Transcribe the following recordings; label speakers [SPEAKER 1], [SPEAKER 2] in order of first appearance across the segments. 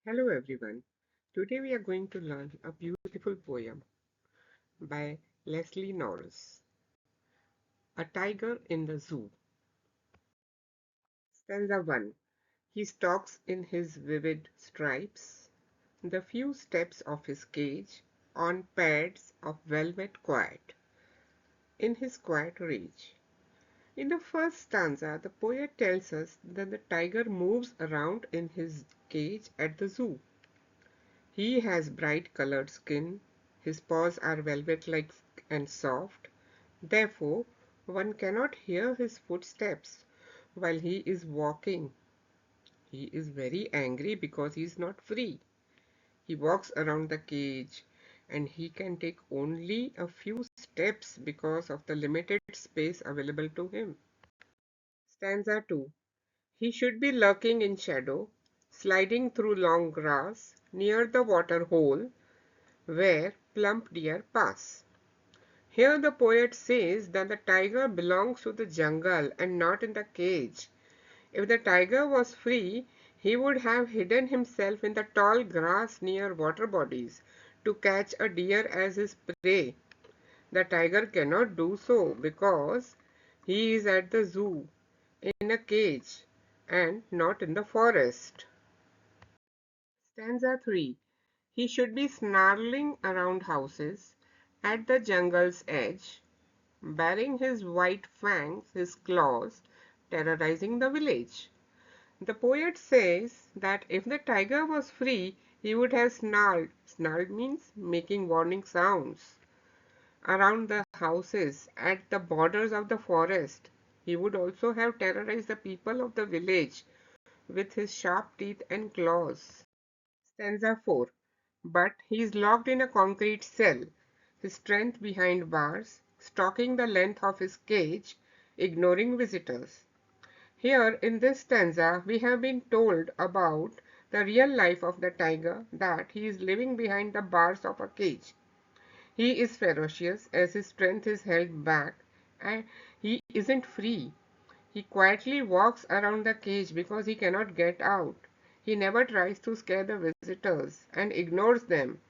[SPEAKER 1] Hello everyone. Today we are going to learn a beautiful poem by Leslie Norris, A Tiger in the Zoo. Stanza 1. He stalks in his vivid stripes, the few steps of his cage on pads of velvet quiet, in his quiet rage. In the first stanza, the poet tells us that the tiger moves around in his cage at the zoo. He has bright colored skin, his paws are velvet-like and soft, therefore one cannot hear his footsteps while he is walking. He is very angry because he is not free. He walks around the cage and he can take only a few steps because of the limited space available to him. Stanza 2. He should be lurking in shadow, sliding through long grass near the water hole where plump deer pass. Here the poet says that the tiger belongs to the jungle and not in the cage. If the tiger was free, he would have hidden himself in the tall grass near water bodies to catch a deer as his prey. The tiger cannot do so because he is at the zoo, in a cage, and not in the forest. Stanza 3. He should be snarling around houses at the jungle's edge, baring his white fangs, his claws, terrorizing the village. The poet says that if the tiger was free, he would have snarled. Snarled means making warning sounds around the houses at the borders of the forest. He would also have terrorized the people of the village with his sharp teeth and claws. Stanza 4. But he is locked in a concrete cell, his strength behind bars, stalking the length of his cage, ignoring visitors. Here in this stanza, we have been told about the real life of the tiger, that he is living behind the bars of a cage. He is ferocious as his strength is held back and he isn't free. He quietly walks around the cage because he cannot get out. He never tries to scare the visitors and ignores them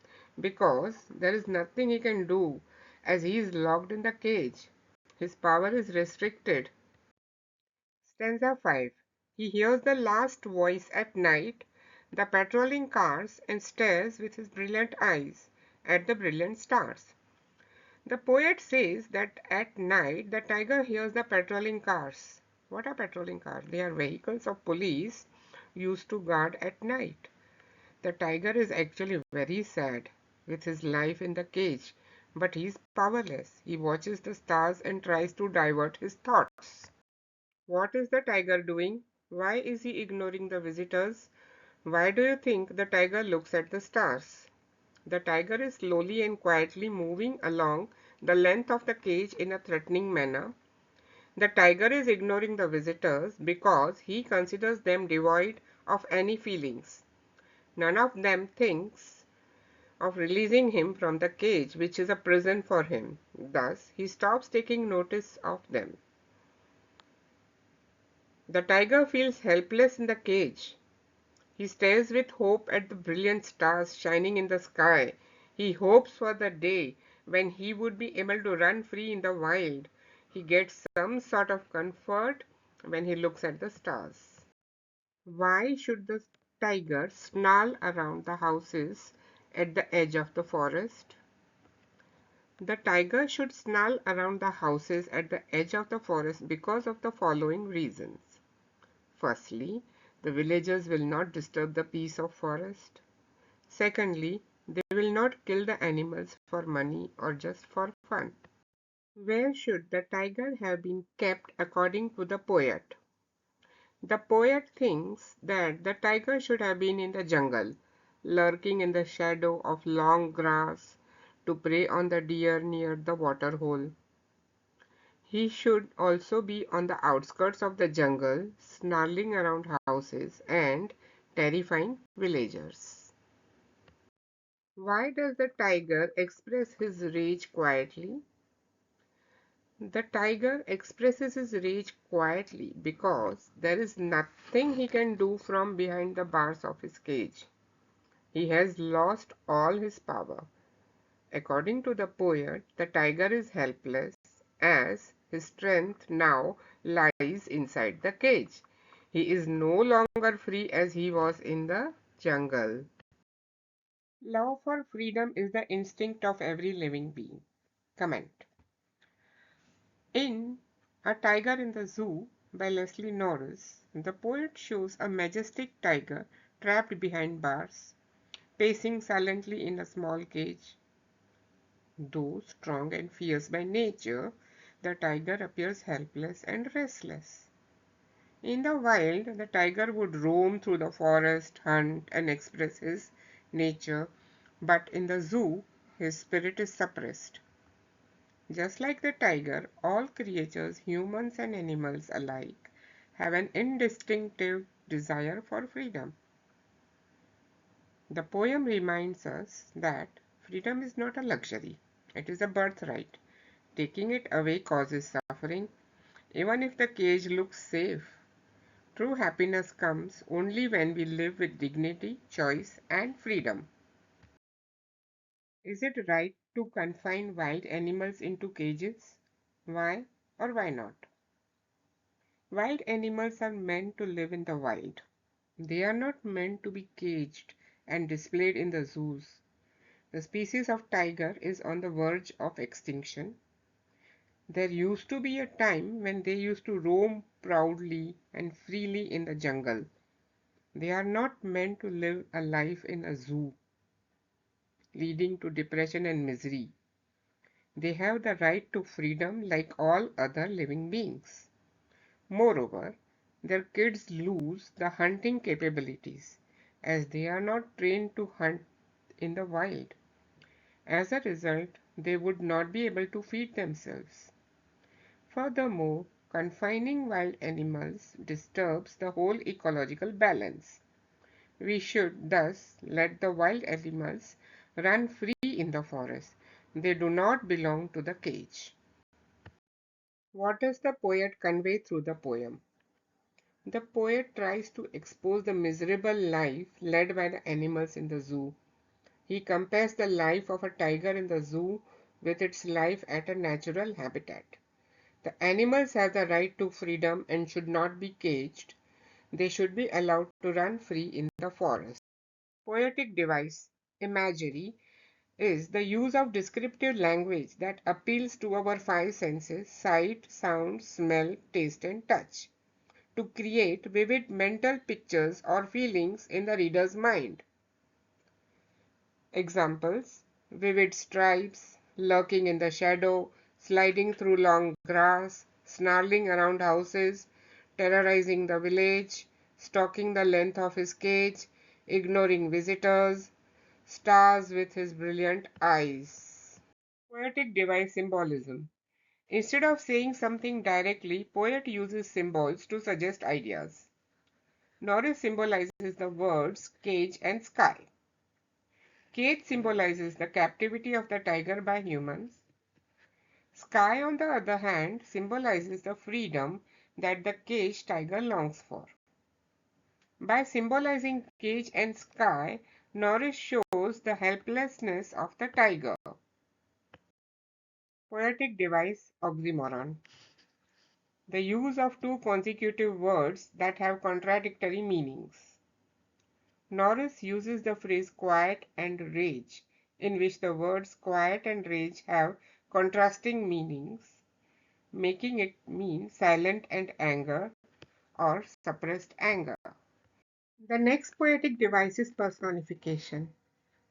[SPEAKER 1] because there is nothing he can do as he is locked in the cage. His power is restricted. Stanza 5. He hears the last voice at night, the patrolling cars, and stares with his brilliant eyes at the brilliant stars. The poet says that at night the tiger hears the patrolling cars. What are patrolling cars? They are vehicles of police used to guard at night. The tiger is actually very sad with his life in the cage, but he is powerless. He watches the stars and tries to divert his thoughts. What is the tiger doing? Why is he ignoring the visitors? Why do you think the tiger looks at the stars? The tiger is slowly and quietly moving along the length of the cage in a threatening manner. The tiger is ignoring the visitors because he considers them devoid of any feelings. None of them thinks of releasing him from the cage, which is a prison for him. Thus, he stops taking notice of them. The tiger feels helpless in the cage. He stares with hope at the brilliant stars shining in the sky. He hopes for the day when he would be able to run free in the wild. He gets some sort of comfort when he looks at the stars. Why should the tiger snarl around the houses at the edge of the forest? The tiger should snarl around the houses at the edge of the forest because of the following reasons. Firstly, the villagers will not disturb the peace of forest. Secondly, they will not kill the animals for money or just for fun. Where should the tiger have been kept according to the poet? The poet thinks that the tiger should have been in the jungle, lurking in the shadow of long grass to prey on the deer near the water hole. He should also be on the outskirts of the jungle, snarling around houses and terrifying villagers. Why does the tiger express his rage quietly? The tiger expresses his rage quietly because there is nothing he can do from behind the bars of his cage. He has lost all his power. According to the poet, the tiger is helpless as his strength now lies inside the cage. He is no longer free as he was in the jungle. Love for freedom is the instinct of every living being. Comment. In A Tiger in the Zoo by Leslie Norris, the poet shows a majestic tiger trapped behind bars, pacing silently in a small cage. Though strong and fierce by nature, the tiger appears helpless and restless. In the wild, the tiger would roam through the forest, hunt, and express his nature, but in the zoo, his spirit is suppressed. Just like the tiger, all creatures, humans and animals alike, have an instinctive desire for freedom. The poem reminds us that freedom is not a luxury, it is a birthright. Taking it away causes suffering, even if the cage looks safe. True happiness comes only when we live with dignity, choice, and freedom. Is it right to confine wild animals into cages? Why or why not? Wild animals are meant to live in the wild. They are not meant to be caged and displayed in the zoos. The species of tiger is on the verge of extinction. There used to be a time when they used to roam proudly and freely in the jungle. They are not meant to live a life in a zoo, leading to depression and misery. They have the right to freedom like all other living beings. Moreover, their kids lose the hunting capabilities as they are not trained to hunt in the wild. As a result, they would not be able to feed themselves. Furthermore, confining wild animals disturbs the whole ecological balance. We should thus let the wild animals run free in the forest. They do not belong to the cage. What does the poet convey through the poem? The poet tries to expose the miserable life led by the animals in the zoo. He compares the life of a tiger in the zoo with its life at a natural habitat. The animals have the right to freedom and should not be caged. They should be allowed to run free in the forest. Poetic device, imagery, is the use of descriptive language that appeals to our five senses: sight, sound, smell, taste, and touch, to create vivid mental pictures or feelings in the reader's mind. Examples: vivid stripes, lurking in the shadow, sliding through long grass, snarling around houses, terrorizing the village, stalking the length of his cage, ignoring visitors, stars with his brilliant eyes. Poetic device symbolism. Instead of saying something directly, poet uses symbols to suggest ideas. Norris symbolizes the words cage and sky. Cage symbolizes the captivity of the tiger by humans. Sky, on the other hand, symbolizes the freedom that the caged tiger longs for. By symbolizing cage and sky, Norris shows the helplessness of the tiger. Poetic device oxymoron. The use of two consecutive words that have contradictory meanings. Norris uses the phrase quiet and rage, in which the words quiet and rage have contrasting meanings, making it mean silent and anger or suppressed anger. The next poetic device is personification.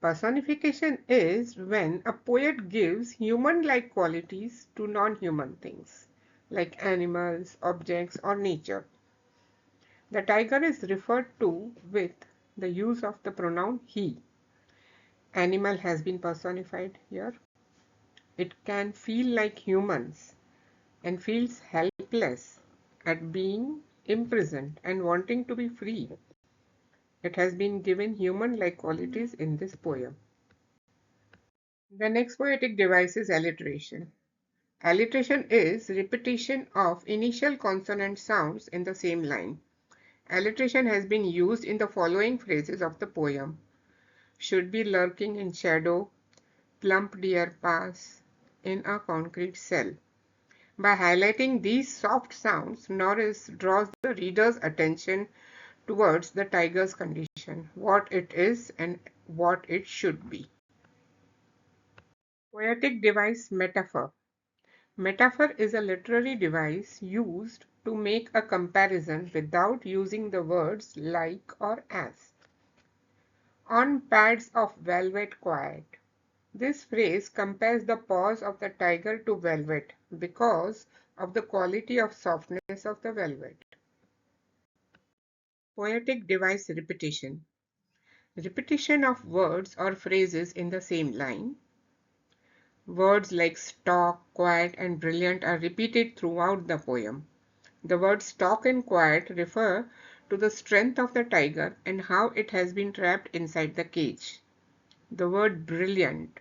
[SPEAKER 1] Personification is when a poet gives human-like qualities to non-human things, like animals, objects, or nature. The tiger is referred to with the use of the pronoun he. Animal has been personified here. It can feel like humans and feels helpless at being imprisoned and wanting to be free. It has been given human-like qualities in this poem. The next poetic device is alliteration. Alliteration is repetition of initial consonant sounds in the same line. Alliteration has been used in the following phrases of the poem. should be lurking in shadow, plump deer pass in a concrete cell. By highlighting these soft sounds, Norris draws the reader's attention towards the tiger's condition, what it is and what it should be. Poetic device metaphor. Metaphor is a literary device used to make a comparison without using the words like or as. On pads of velvet quiet. This phrase compares the paws of the tiger to velvet because of the quality of softness of the velvet. Poetic device repetition. Repetition of words or phrases in the same line. Words like stock, quiet, and brilliant are repeated throughout the poem. The words stock and quiet refer to the strength of the tiger and how it has been trapped inside the cage. The word brilliant,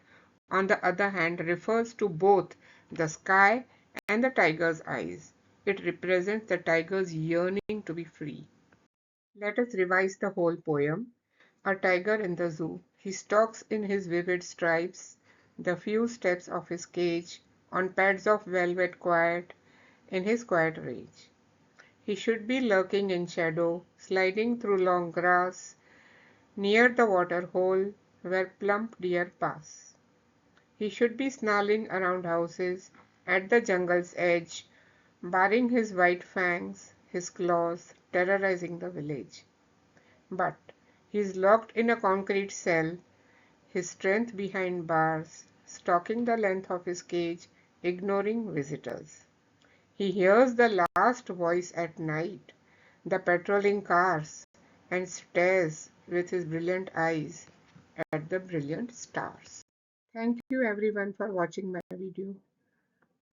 [SPEAKER 1] on the other hand, refers to both the sky and the tiger's eyes. It represents the tiger's yearning to be free. Let us revise the whole poem. A tiger in the zoo. He stalks in his vivid stripes, the few steps of his cage, on pads of velvet quiet, in his quiet rage. He should be lurking in shadow, sliding through long grass, near the water hole where plump deer pass. He should be snarling around houses, at the jungle's edge, baring his white fangs, his claws, terrorizing the village. But he is locked in a concrete cell, his strength behind bars, stalking the length of his cage, ignoring visitors. He hears the last voice at night, the patrolling cars, and stares with his brilliant eyes at the brilliant stars. Thank you everyone for watching my video.